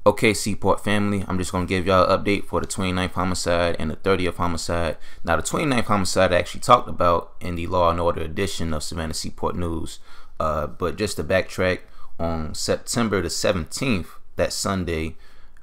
Okay, Seaport family, I'm just going to give y'all an update for the 29th homicide and the 30th homicide. Now, the 29th homicide I actually talked about in the Law and Order edition of Savannah Seaport News. But just to backtrack, on September the 17th, that Sunday,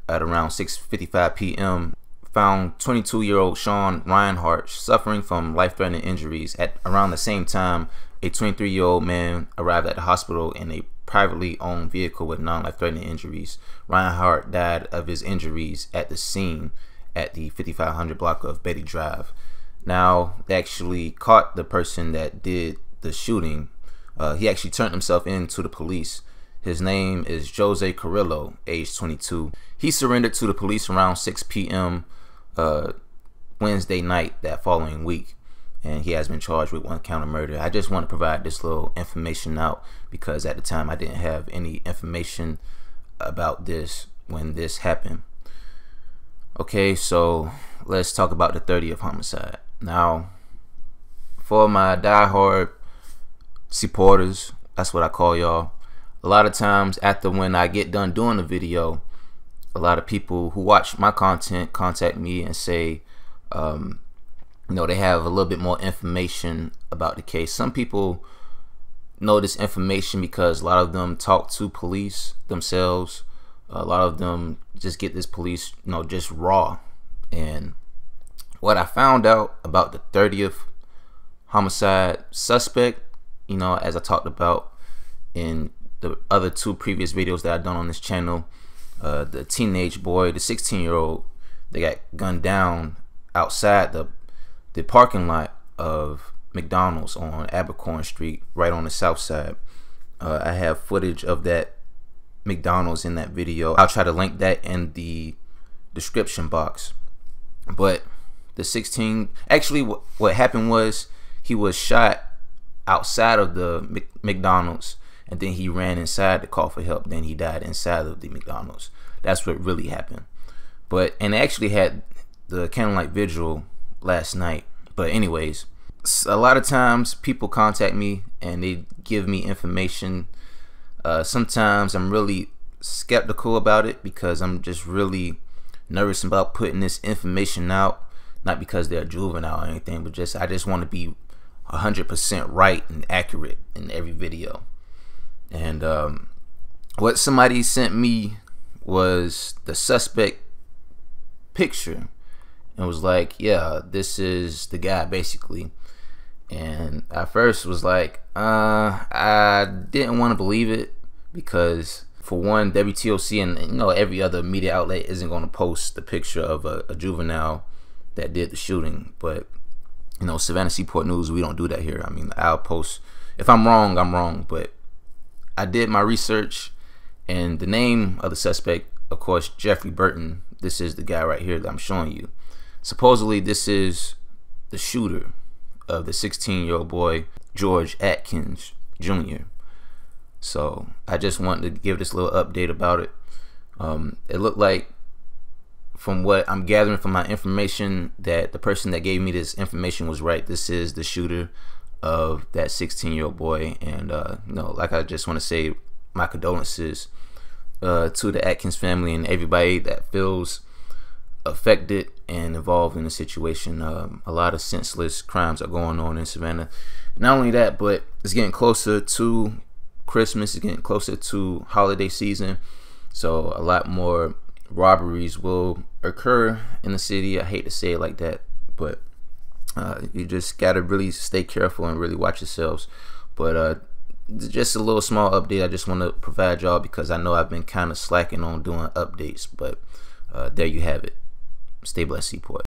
at around 6:55 p.m., found 22-year-old Sean Reinhart suffering from life-threatening injuries. At around the same time, a 23-year-old man arrived at the hospital in a privately owned vehicle with non-life-threatening injuries. Reinhart died of his injuries at the scene at the 5500 block of Betty Drive. Now, they actually caught the person that did the shooting. He actually turned himself in to the police. His name is Jose Carrillo, age 22. He surrendered to the police around 6 p.m. Wednesday night that following week, and he has been charged with 1 count of murder. I just want to provide this little information out because at the time I didn't have any information about this when this happened. Okay, so let's talk about the 30th homicide. Now, for my diehard supporters, that's what I call y'all. A lot of times after when I get done doing the video, a lot of people who watch my content contact me and say, they have a little bit more information about the case. Some people know this information because a lot of them talk to police themselves. A lot of them just get this police, just raw. And what I found out about the 30th homicide suspect, as I talked about in the other 2 previous videos that I've done on this channel, the teenage boy, the 16-year-old, they got gunned down outside the parking lot of McDonald's on Abercorn Street, right on the south side. I have footage of that McDonald's in that video. I'll try to link that in the description box. But the 16, actually what happened was he was shot outside of the McDonald's, and then he ran inside to call for help. Then he died inside of the McDonald's. That's what really happened. And they actually had the candlelight vigil last night. But anyways, a lot of times people contact me and they give me information. Sometimes I'm really skeptical about it because I'm just really nervous about putting this information out. Not because they're juvenile or anything, but I just want to be 100% right and accurate in every video. And what somebody sent me was the suspect picture and was like, yeah, this is the guy basically. And I first was like, I didn't want to believe it because, for one, WTOC and every other media outlet isn't going to post the picture of a juvenile that did the shooting. But Savannah Seaport News, we don't do that here. I mean, I'll post, if I'm wrong, I'm wrong, but I did my research, and the name of the suspect, of course, Jeffrey Burton. This is the guy right here that I'm showing you. Supposedly, this is the shooter of the 16-year-old boy, George Atkins Jr. So I just wanted to give this little update about it. It looked like, from what I'm gathering from my information, that the person that gave me this information was right. This is the shooter of that 16-year-old boy. And like, I just want to say my condolences to the Atkins family and everybody that feels affected and involved in the situation. A lot of senseless crimes are going on in Savannah. Not only that, but it's getting closer to Christmas, it's getting closer to holiday season, so a lot more robberies will occur in the city. I hate to say it like that, but you just gotta really stay careful and really watch yourselves. But just a little small update I just want to provide y'all because I know I've been kind of slacking on doing updates. But there you have it. Stay blessed, Seaport.